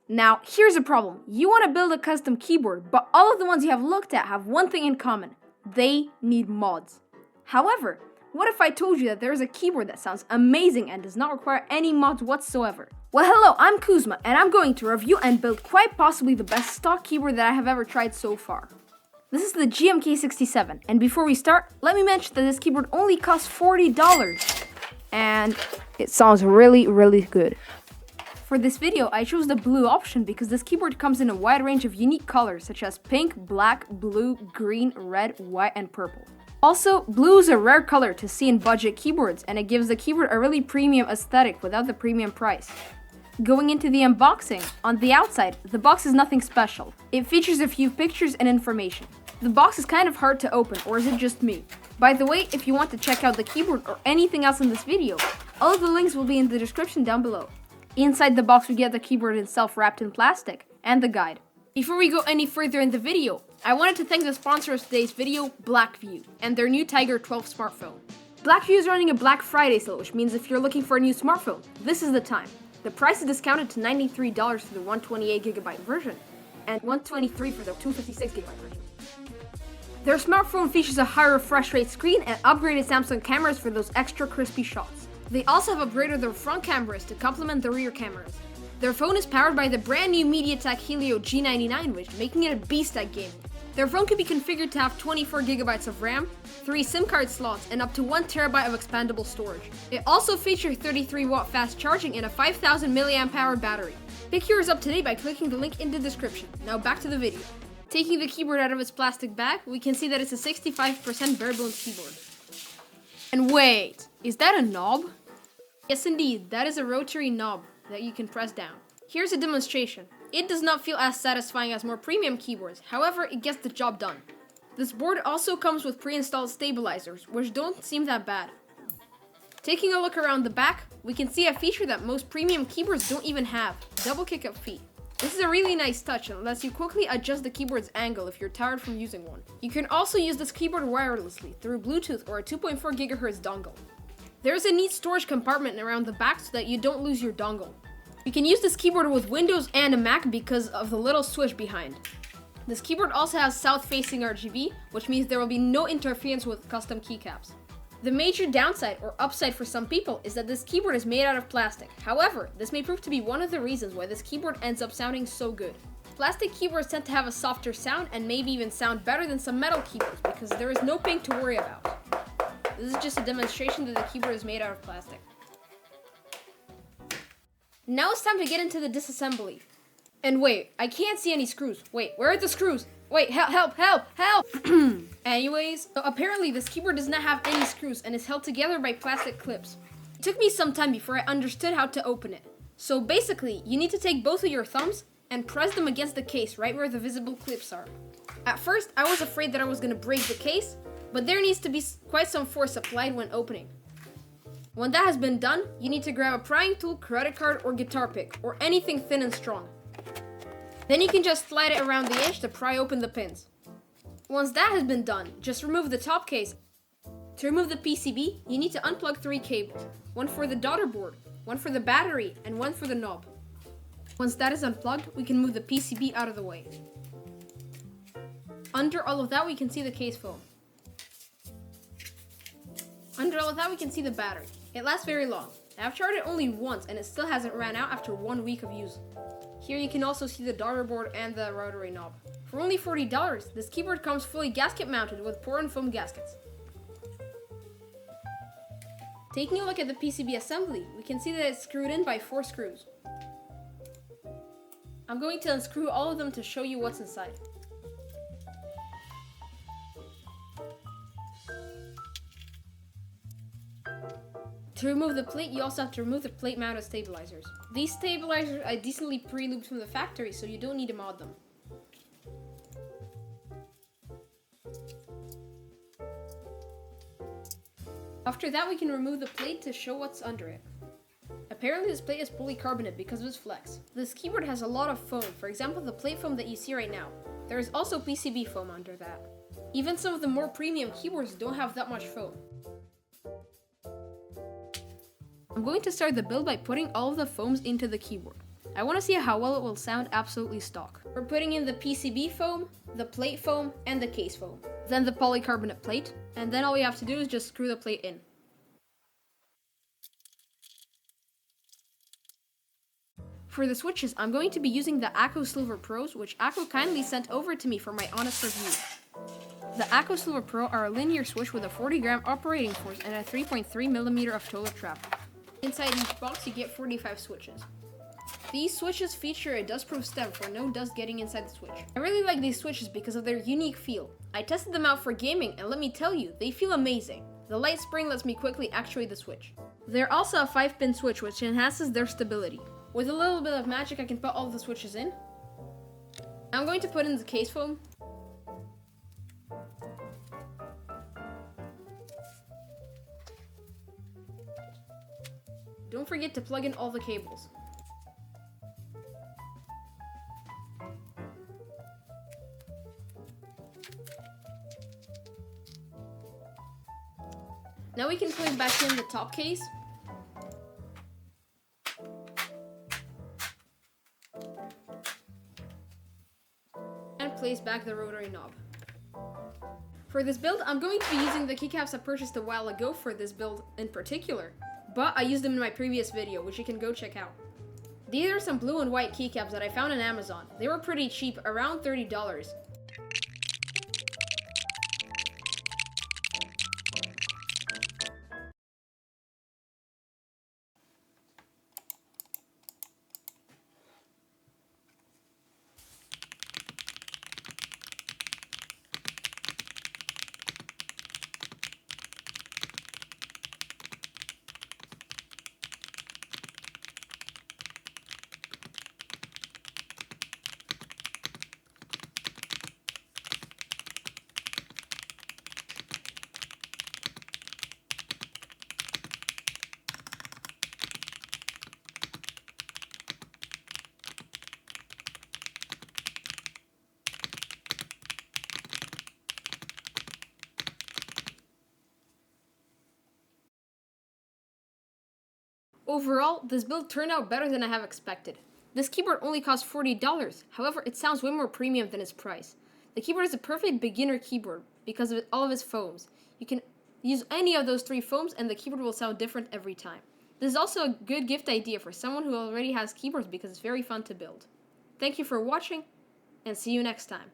Now, here's a problem. You want to build a custom keyboard, but all of the ones you have looked at have one thing in common. They need mods. However, what if I told you that there is a keyboard that sounds amazing and does not require any mods whatsoever? Well, hello, I'm Kuzma, and I'm going to review and build quite possibly the best stock keyboard that I have ever tried so far. This is the GMK67, and before we start, let me mention that this keyboard only costs $40, and it sounds really, really good. For this video, I chose the blue option because this keyboard comes in a wide range of unique colors such as pink, black, blue, green, red, white, and purple. Also, blue is a rare color to see in budget keyboards, and it gives the keyboard a really premium aesthetic without the premium price. Going into the unboxing, on the outside, the box is nothing special. It features a few pictures and information. The box is kind of hard to open, or is it just me? By the way, if you want to check out the keyboard or anything else in this video, all of the links will be in the description down below. Inside the box we get the keyboard itself wrapped in plastic, and the guide. Before we go any further in the video, I wanted to thank the sponsor of today's video, Blackview, and their new Tiger 12 smartphone. Blackview is running a Black Friday sale, which means if you're looking for a new smartphone, this is the time. The price is discounted to $93 for the 128GB version, and $123 for the 256GB version. Their smartphone features a higher refresh rate screen and upgraded Samsung cameras for those extra crispy shots. They also have upgraded their front cameras to complement the rear cameras. Their phone is powered by the brand new MediaTek Helio G99, which making it a beast at gaming. Their phone can be configured to have 24GB of RAM, 3 SIM card slots, and up to 1TB of expandable storage. It also features 33W fast charging and a 5000 mAh battery. Pick yours up today by clicking the link in the description. Now back to the video. Taking the keyboard out of its plastic bag, we can see that it's a 65% bare bones keyboard. And wait, is that a knob? Yes indeed, that is a rotary knob that you can press down. Here's a demonstration. It does not feel as satisfying as more premium keyboards, however, it gets the job done. This board also comes with pre-installed stabilizers, which don't seem that bad. Taking a look around the back, we can see a feature that most premium keyboards don't even have, double kick-up feet. This is a really nice touch and lets you quickly adjust the keyboard's angle if you're tired from using one. You can also use this keyboard wirelessly through Bluetooth or a 2.4 GHz dongle. There's a neat storage compartment around the back so that you don't lose your dongle. You can use this keyboard with Windows and a Mac because of the little switch behind. This keyboard also has south-facing RGB, which means there will be no interference with custom keycaps. The major downside, or upside for some people, is that this keyboard is made out of plastic. However, this may prove to be one of the reasons why this keyboard ends up sounding so good. Plastic keyboards tend to have a softer sound and maybe even sound better than some metal keyboards because there is no ping to worry about. This is just a demonstration that the keyboard is made out of plastic. Now it's time to get into the disassembly. And wait, I can't see any screws. Wait, where are the screws? Wait, help! Anyways, so apparently this keyboard does not have any screws and is held together by plastic clips. It took me some time before I understood how to open it. So basically, you need to take both of your thumbs and press them against the case right where the visible clips are. At first, I was afraid that I was gonna break the case, but there needs to be quite some force applied when opening. When that has been done, you need to grab a prying tool, credit card, or guitar pick, or anything thin and strong. Then you can just slide it around the edge to pry open the pins. Once that has been done, just remove the top case. To remove the PCB, you need to unplug 3 cables, one for the daughter board, one for the battery, and one for the knob. Once that is unplugged, we can move the PCB out of the way. Under all of that, we can see the case foam. Under all of that, we can see the battery. It lasts very long. I've charged it only once and it still hasn't ran out after 1 week of use. Here you can also see the daughter board and the rotary knob. For only $40, this keyboard comes fully gasket mounted with pour and foam gaskets. Taking a look at the PCB assembly, we can see that it's screwed in by 4 screws. I'm going to unscrew all of them to show you what's inside. To remove the plate, you also have to remove the plate-mounted stabilizers. These stabilizers are decently pre-lubed from the factory, so you don't need to mod them. After that, we can remove the plate to show what's under it. Apparently this plate is polycarbonate because of its flex. This keyboard has a lot of foam, for example the plate foam that you see right now. There is also PCB foam under that. Even some of the more premium keyboards don't have that much foam. I'm going to start the build by putting all of the foams into the keyboard. I want to see how well it will sound absolutely stock. We're putting in the PCB foam, the plate foam, and the case foam. Then the polycarbonate plate, and then all we have to do is just screw the plate in. For the switches, I'm going to be using the Akko Silver Pros, which Akko kindly sent over to me for my honest review. The Akko Silver Pro are a linear switch with a 40-gram operating force and a 3.3mm of total trap. Inside each box, you get 45 switches. These switches feature a dust-proof stem for no dust getting inside the switch. I really like these switches because of their unique feel. I tested them out for gaming, and let me tell you, they feel amazing. The light spring lets me quickly actuate the switch. They're also a 5-pin switch, which enhances their stability. With a little bit of magic, I can put all the switches in. I'm going to put in the case foam. Don't forget to plug in all the cables. Now we can place back in the top case. And place back the rotary knob. For this build, I'm going to be using the keycaps I purchased a while ago for this build in particular, but I used them in my previous video, which you can go check out. These are some blue and white keycaps that I found on Amazon. They were pretty cheap, around $30. Overall, this build turned out better than I have expected. This keyboard only cost $40, however, it sounds way more premium than its price. The keyboard is a perfect beginner keyboard because of all of its foams. You can use any of those 3 foams and the keyboard will sound different every time. This is also a good gift idea for someone who already has keyboards because it's very fun to build. Thank you for watching, and see you next time.